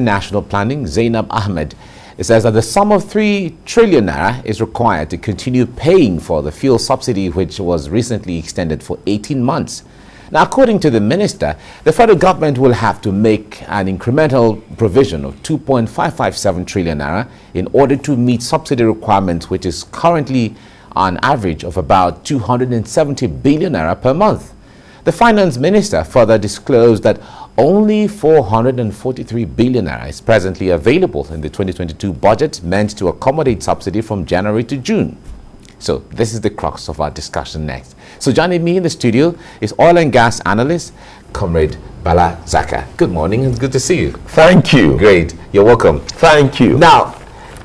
National Planning, Zainab Ahmed. It says that the sum of 3 trillion naira is required to continue paying for the fuel subsidy, which was recently extended for 18 months. Now, according to the minister, the federal government will have to make an incremental provision of 2.557 trillion naira in order to meet subsidy requirements, which is currently on average of about 270 billion naira per month. The finance minister further disclosed that only 443 billion naira is presently available in the 2022 budget, meant to accommodate subsidy from January to June. So this is the crux of our discussion next. So joining me in the studio is oil and gas analyst, Comrade Bala Zaka. Good morning and good to see you. Thank you. Great. You're welcome. Thank you. Now,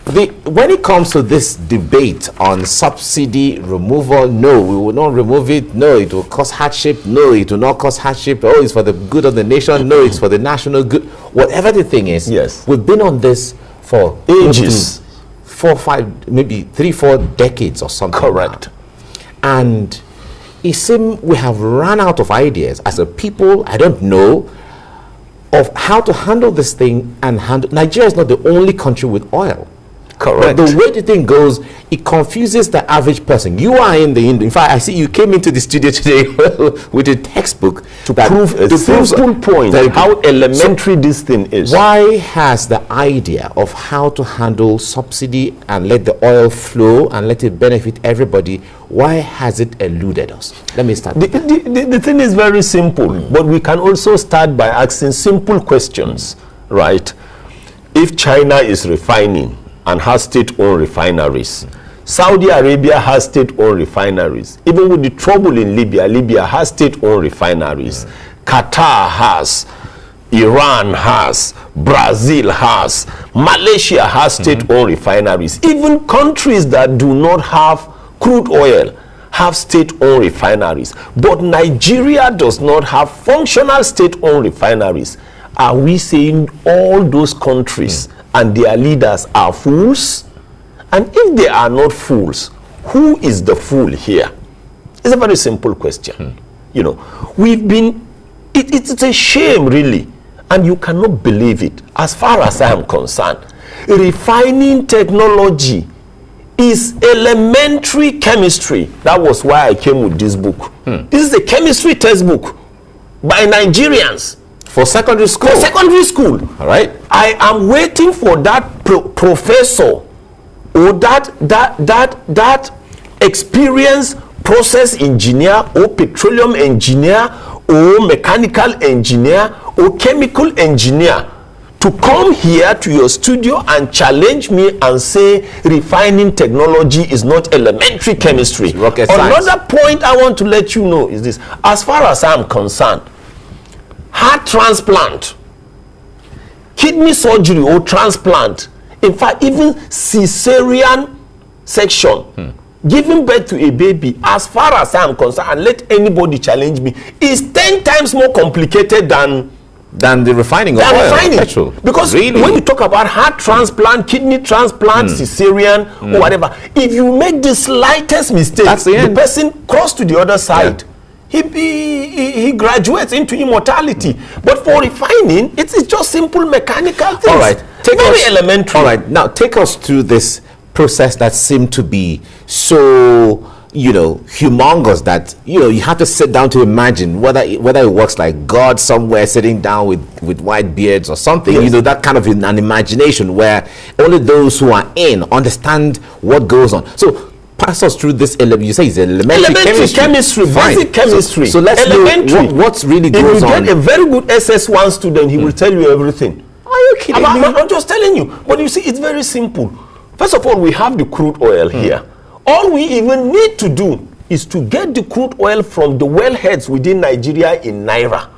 when it comes to this debate on subsidy removal, no, we will not remove it. No, it will cause hardship. No, it will not cause hardship. Oh, it's for the good of the nation. No, it's for the national good. Whatever the thing is, yes, we've been on this for ages. 4, 5, maybe 3, 4 decades or something. Correct. Now. And it seems we have run out of ideas as a people. I don't know of how to handle this thing and handle. Nigeria is not the only country with oil. Correct. But the way the thing goes, it confuses the average person. You are in fact, I see you came into the studio today with a textbook to prove a simple point, how elementary this thing is. Why has the idea of how to handle subsidy and let the oil flow and let it benefit everybody, why has it eluded us? Let me start. The thing is very simple, but we can also start by asking simple questions, right? If China is refining and has state-owned refineries, Saudi Arabia has state-owned refineries. Even with the trouble in Libya, Libya has state-owned refineries. Qatar has, Iran has, Brazil has, Malaysia has state-owned refineries. Even countries that do not have crude oil have state-owned refineries. But Nigeria does not have functional state-owned refineries. Are we saying all those countries and their leaders are fools? And if they are not fools, who is the fool here? It's a very simple question. You know, we've been, it's a shame really, and you cannot believe it. As far as I am concerned, refining technology is elementary chemistry. That was why I came with this book. This is a chemistry textbook by Nigerians. For secondary school? For secondary school. All right. I am waiting for that professor or that experienced process engineer or petroleum engineer or mechanical engineer or chemical engineer to come here to your studio and challenge me and say refining technology is not elementary chemistry. Rocket science. Another point I want to let you know is this. As far as I'm concerned, heart transplant, kidney surgery or transplant, in fact even cesarean section, giving birth to a baby, as far as I'm concerned, and let anybody challenge me, is 10 times more complicated than the refining of oil, petrol. Because really, when you talk about heart transplant, kidney transplant, cesarean or whatever, if you make the slightest mistake, that's the person cross to the other side. He graduates into immortality. But for refining, it's just simple mechanical things. All right, very elementary. All right, now take us through this process that seemed to be so, you know, humongous that, you know, you have to sit down to imagine whether it works like God somewhere sitting down with white beards or something. Yes. You know, that kind of an imagination where only those who are in understand what goes on. So pass us through this. You say it's elementary chemistry, basic chemistry. So let's know what's really goes on. If you get a very good SS1 student, he will tell you everything. Are you kidding me? I'm just telling you. But you see, it's very simple. First of all, we have the crude oil here. All we even need to do is to get the crude oil from the wellheads within Nigeria in Naira.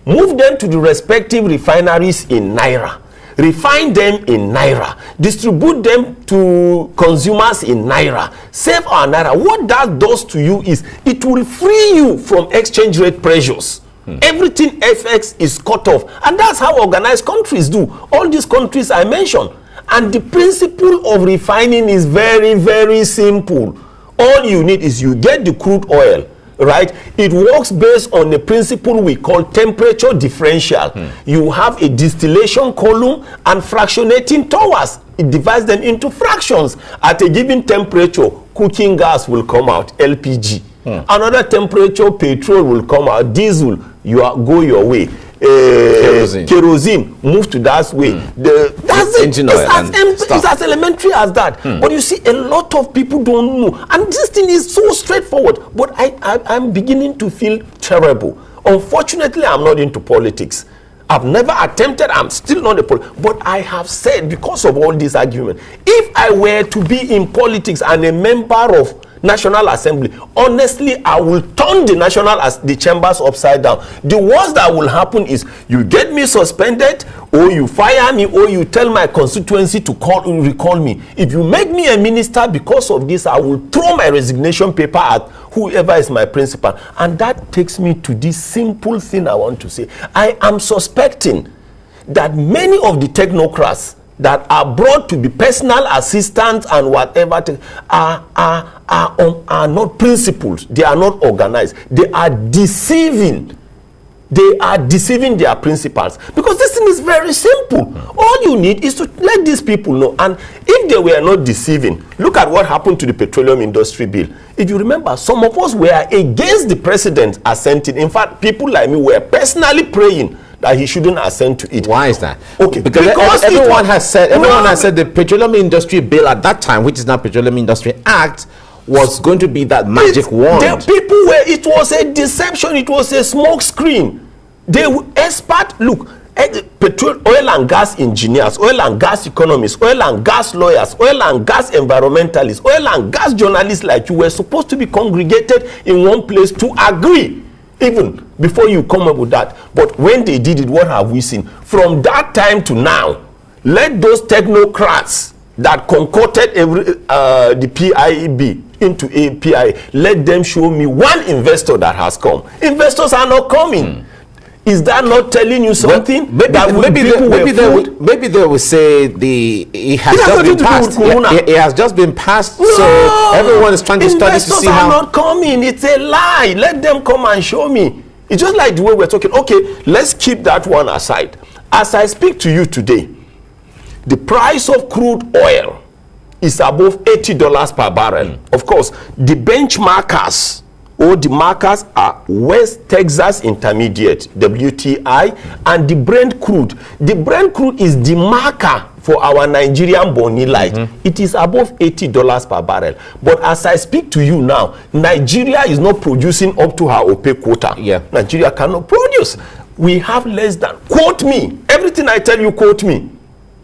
Move them to the respective refineries in Naira. Refine them in Naira, distribute them to consumers in Naira, save our Naira. What that does to you is it will free you from exchange rate pressures. Everything FX is cut off, and that's how organized countries do. All these countries I mentioned. And the principle of refining is very, very simple. All you need is you get the crude oil, right? It works based on a principle we call temperature differential. You have a distillation column and fractionating towers. It divides them into fractions. At a given temperature, cooking gas will come out, LPG. Another temperature, petrol will come out, diesel, go your way. Kerosene, move to that way. That's it. It's as elementary as that. But you see, a lot of people don't know. And this thing is so straightforward. But I'm beginning to feel terrible. Unfortunately, I'm not into politics. I've never attempted, I'm still not a politician. But I have said, because of all this argument, if I were to be in politics and a member of National Assembly, honestly, I will turn the chambers upside down. The worst that will happen is you get me suspended, or you fire me, or you tell my constituency to recall me. If you make me a minister because of this, I will throw my resignation paper at whoever is my principal. And that takes me to this simple thing I want to say. I am suspecting that many of the technocrats that are brought to be personal assistants and whatever are not principled. They are not organized. They are deceiving. They are deceiving their principals, because this thing is very simple. All you need is to let these people know. And if they were not deceiving, look at what happened to the petroleum industry bill. If you remember, some of us were against the president assenting. In fact, people like me were personally praying that he shouldn't assent to it. Why is that? Okay, because everyone has said the petroleum industry bill at that time, which is now Petroleum Industry Act, was going to be that magic wand. It was a deception. It was a smoke screen. Look, oil and gas engineers, oil and gas economists, oil and gas lawyers, oil and gas environmentalists, oil and gas journalists like you were supposed to be congregated in one place to agree, even before you come up with that. But when they did it, what have we seen? From that time to now, let those technocrats that concocted the PIB into a PIA, let them show me one investor that has come. Investors are not coming. Is that not telling you something? Maybe they will say it has just been passed. No, so everyone is trying to study to see how. Investors are not coming. It's a lie. Let them come and show me. It's just like the way we're talking. Okay, let's keep that one aside. As I speak to you today, the price of crude oil is above $80 per barrel. Of course, the benchmarkers or the markers are West Texas Intermediate, WTI, and the Brent crude. The Brent crude is the marker for our Nigerian Bonny Light. It is above $80 per barrel. But as I speak to you now, Nigeria is not producing up to her OPEC quota. Nigeria cannot produce. We have less than, quote me, everything I tell you, quote me.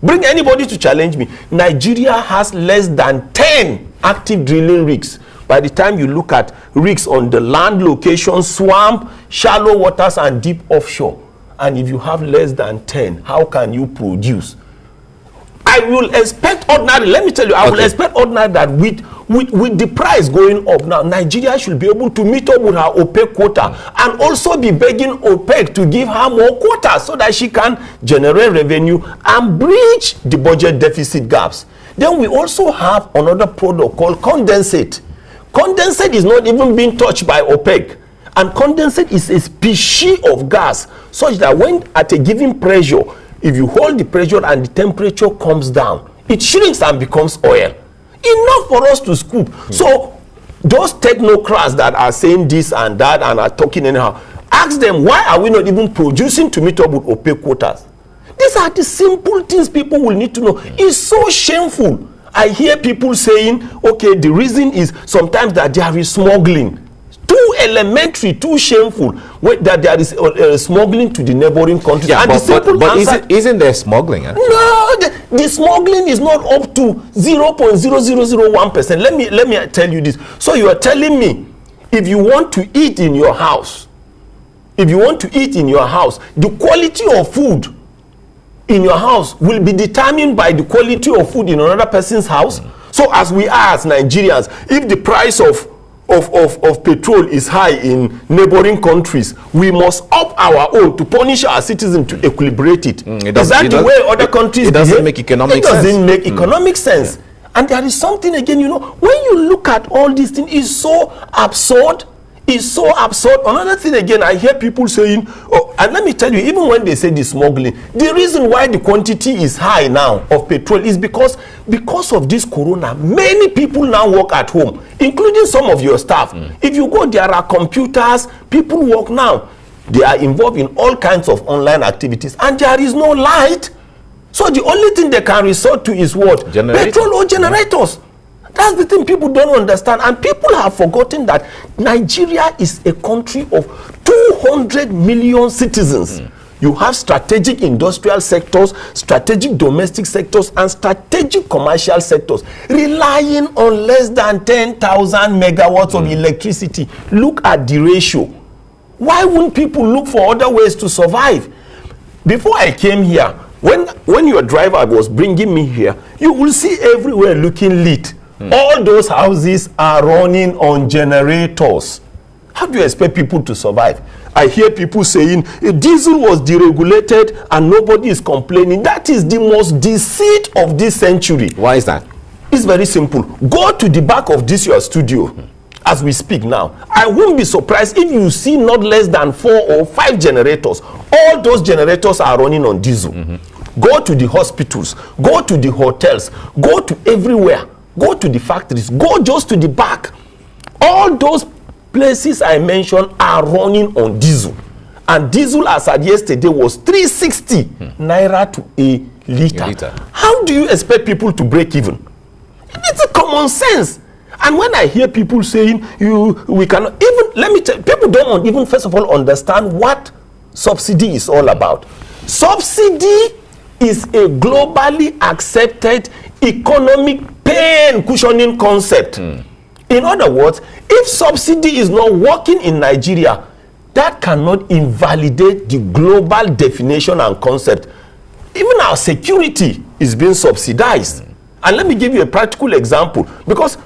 Bring anybody to challenge me. Nigeria has less than 10 active drilling rigs. By the time you look at rigs on the land location, swamp, shallow waters, and deep offshore, and if you have less than 10, how can you produce? I will expect ordinary, let me tell you, I will expect ordinary that with the price going up now, Nigeria should be able to meet up with her OPEC quota and also be begging OPEC to give her more quota so that she can generate revenue and bridge the budget deficit gaps. Then we also have another product called condensate. Condensate is not even being touched by OPEC. And condensate is a species of gas such that when at a given pressure, if you hold the pressure and the temperature comes down, it shrinks and becomes oil. Enough for us to scoop. So those technocrats that are saying this and that and are talking anyhow, ask them, why are we not even producing to meet up with OPEC quotas? These are the simple things people will need to know. It's so shameful. I hear people saying, okay, the reason is sometimes that there is smuggling. Too elementary, too shameful, that there is smuggling to the neighboring countries. Yeah, but isn't there smuggling? No, the smuggling is not up to 0.0001%. Let me tell you this. So you are telling me, if you want to eat in your house, the quality of food in your house will be determined by the quality of food in another person's house. So as we are as Nigerians, if the price of petrol is high in neighboring countries, we must up our own to punish our citizens to equilibrate it. Is that the way other countries behave? It doesn't make economic sense. It doesn't make economic sense. And there is something again, when you look at all these things, it's so absurd, is so absurd. Another thing again, I hear people saying, oh, and let me tell you, even when they say the smuggling, the reason why the quantity is high now of petrol is because of this corona, many people now work at home, including some of your staff. If you go, there are computers, people work now. They are involved in all kinds of online activities, and there is no light. So the only thing they can resort to is what? Petrol or generators. That's the thing people don't understand. And people have forgotten that Nigeria is a country of 200 million citizens. You have strategic industrial sectors, strategic domestic sectors, and strategic commercial sectors relying on less than 10,000 megawatts of electricity. Look at the ratio. Why wouldn't people look for other ways to survive? Before I came here, when your driver was bringing me here, you will see everywhere looking lit. All those houses are running on generators. How do you expect people to survive? I hear people saying diesel was deregulated and nobody is complaining. That is the most deceit of this century. Why is that? It's very simple. Go to the back of this your studio as we speak now. I won't be surprised if you see not less than 4 or 5 generators. All those generators are running on diesel. Go to the hospitals, go to the hotels, go to everywhere. Go to the factories, go just to the back. All those places I mentioned are running on diesel. And diesel as at yesterday was 360 naira to a liter. How do you expect people to break even? It's a common sense. And when I hear people saying we cannot, even let me tell you, people don't even first of all understand what subsidy is all about. Subsidy is a globally accepted economic pain cushioning concept. In other words, if subsidy is not working in Nigeria, that cannot invalidate the global definition and concept. Even our security is being subsidized. And let me give you a practical example, because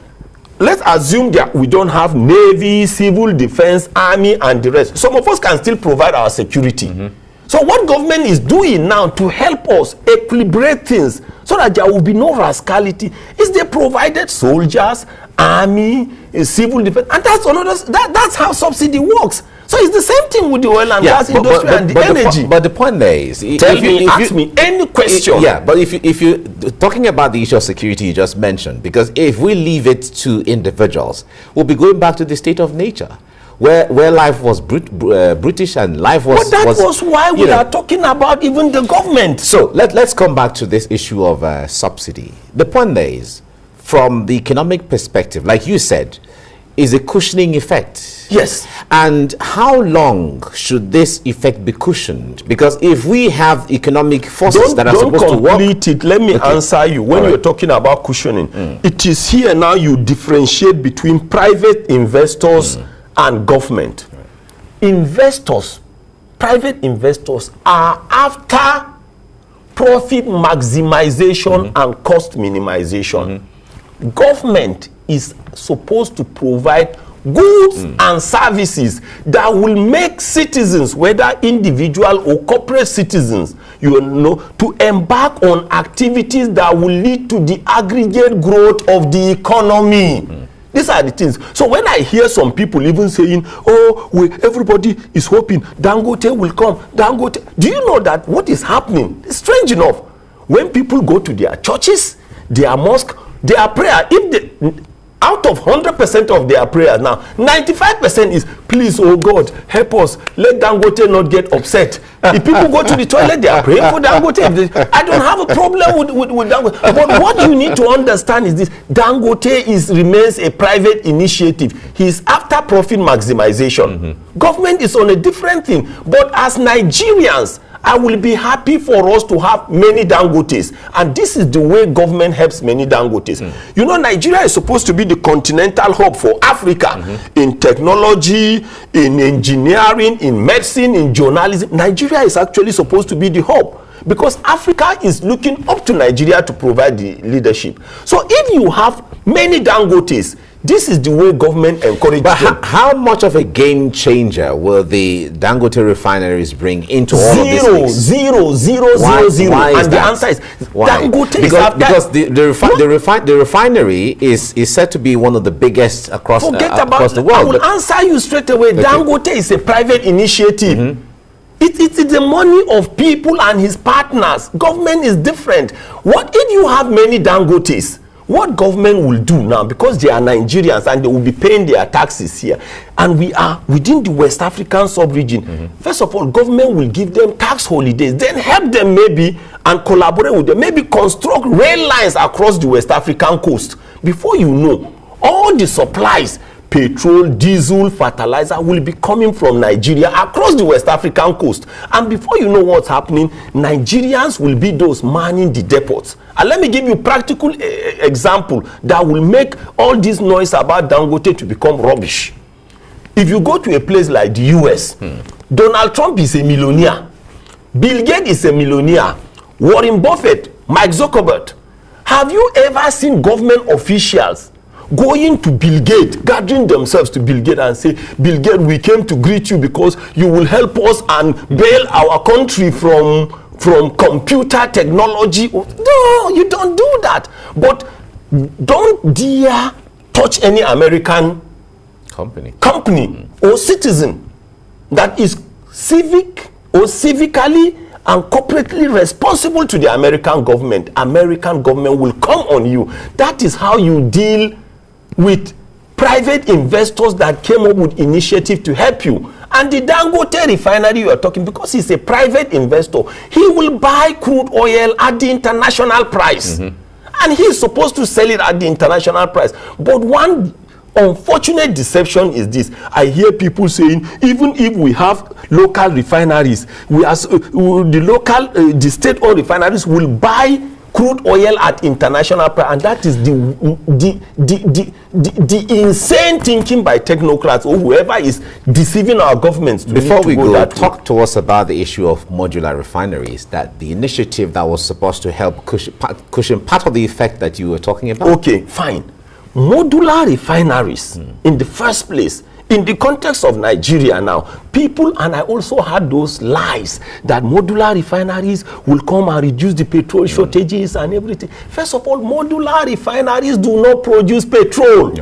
let's assume that we don't have Navy, civil defense, army, and the rest. Some of us can still provide our security. So what government is doing now to help us equilibrate things so that there will be no rascality is they provided soldiers, army, civil defense, and that's how subsidy works. So it's the same thing with the oil and gas industry and the energy. But the point there is, ask me any question. Yeah, but if you talking about the issue of security you just mentioned, because if we leave it to individuals, we'll be going back to the state of nature. Where life was brutish and life was... But that was why we are talking about even the government. So let's come back to this issue of subsidy. The point there is, from the economic perspective, like you said, is a cushioning effect. Yes. And how long should this effect be cushioned? Because if we have economic forces that are supposed to work... Don't complete it. Let me answer you. When you're talking about cushioning, it is here now you differentiate between private investors and government. Investors, private investors, are after profit maximization and cost minimization. Government is supposed to provide goods and services that will make citizens, whether individual or corporate citizens, to embark on activities that will lead to the aggregate growth of the economy. These are the things. So when I hear some people even saying, oh, everybody is hoping Dangote will come. Dangote. Do you know that what is happening? It's strange enough. When people go to their churches, their mosque, their prayer, out of 100% of their prayers now, 95% is, please, oh God, help us. Let Dangote not get upset. If people go to the toilet, they are praying for Dangote. I don't have a problem with Dangote. But what you need to understand is this. Dangote remains a private initiative. He's after profit maximization. Government is on a different thing. But as Nigerians, I will be happy for us to have many Dangotes. And this is the way government helps many Dangotes. You know, Nigeria is supposed to be the continental hub for Africa in technology, in engineering, in medicine, in journalism. Nigeria is actually supposed to be the hub, because Africa is looking up to Nigeria to provide the leadership. So if you have many Dangotes, This is the way government encourages them. How much of a game changer will the Dangote refineries bring into all of this mix? Zero. Why and the answer is Dangote because the refinery is said to be one of the biggest across the world. I will answer you straight away. Okay. Dangote is a private initiative. It's the money of people and his partners. Government is different. What if you have many Dangotes? What government will do now, because they are Nigerians and they will be paying their taxes here, and we are within the West African sub-region. First of all, government will give them tax holidays, then help them maybe and collaborate with them, maybe construct rail lines across the West African coast. Before you know, all the supplies, petrol, diesel, fertilizer will be coming from Nigeria across the West African coast. And before you know what's happening, Nigerians will be those manning the depots. And let me give you a practical example that will make all this noise about Dangote to become rubbish. If you go to a place like the US, Donald Trump is a millionaire. Bill Gates is a millionaire. Warren Buffett, Mike Zuckerberg. Have you ever seen government officials going to Bill Gates, gathering themselves to Bill Gates and say, Bill Gates, we came to greet you because you will help us and bail our country from computer technology? No, you don't do that. But don't dare touch any American company or citizen that is civic or civically and corporately responsible to the American government. American government will come on you. That is how you deal with private investors that came up with initiative to help you. And the Dangote refinery you are talking, because he's a private investor, he will buy crude oil at the international price. And he's supposed to sell it at the international price. But one unfortunate deception is this. I hear people saying, even if we have local refineries, the state-owned refineries will buy crude oil at international price, and that is the insane thinking by technocrats or whoever is deceiving our governments. Before we go, talk to us about the issue of modular refineries, that the initiative that was supposed to help cushion part of the effect that you were talking about. Okay, fine. Modular refineries, in the first place, in the context of Nigeria now, people, and I also had those lies that modular refineries will come and reduce the petrol shortages and everything. First of all, modular refineries do not produce petrol.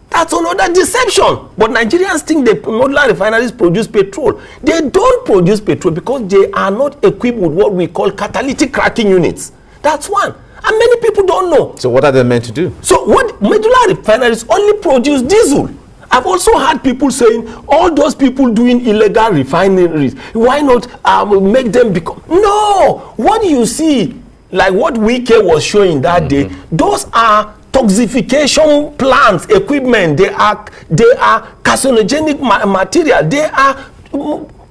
That's another deception. But Nigerians think the modular refineries produce petrol. They don't produce petrol because they are not equipped with what we call catalytic cracking units. That's one. And many people don't know. So what are they meant to do? So what modular refineries only produce diesel. I've also had people saying, all those people doing illegal refineries, why not make them become... No! What you see, like what Wike was showing that day, those are toxification plants, equipment. They are carcinogenic material. They are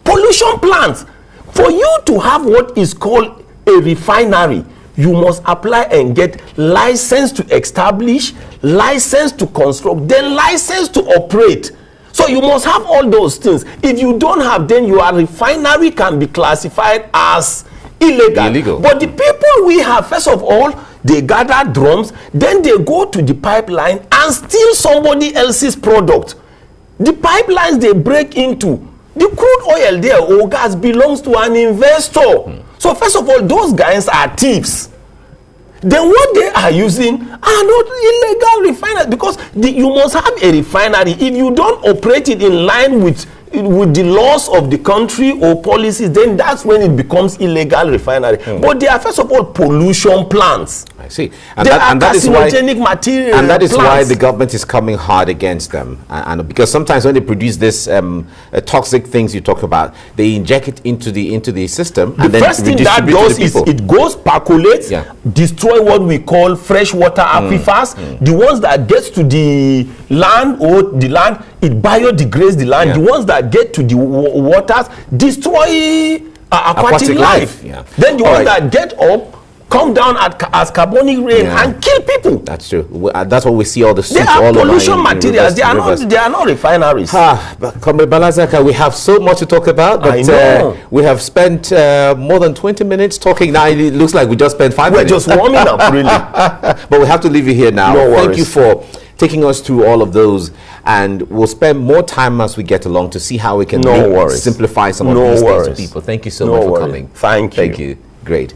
pollution plants. For you to have what is called a refinery, you must apply and get license to establish, license to construct, then license to operate. So you must have all those things. If you don't have, then your refinery can be classified as illegal. But the people we have, first of all, they gather drums, then they go to the pipeline and steal somebody else's product. The pipelines they break into, the crude oil there or gas belongs to an investor. So first of all, those guys are thieves. Then what they are using are not illegal refineries, because you must have a refinery. If you don't operate it in line with the laws of the country or policies, then that's when it becomes illegal refinery. But they are first of all pollution plants. I see. That is why the government is coming hard against them. And because sometimes when they produce this toxic things you talk about, they inject it into the system. The first thing that does is it goes, percolates, destroy what we call freshwater aquifers. The ones that gets to the land it biodegrades the land. The ones that get to the waters destroy aquatic life. Then the ones that get up come down as carbonic rain and kill people. That's true. That's what we see all the They are pollution materials. They are not refineries. But Comrade Balazaka, we have so much to talk about, but I know. we have spent more than 20 minutes talking. Now it looks like we just spent 5 minutes. We're just warming up, really. But we have to leave you here now. No Thank worries. you for taking us through all of those, and we'll spend more time as we get along to see how we can simplify some of these things to people. Thank you so much for coming. Thank you. Thank you. Great.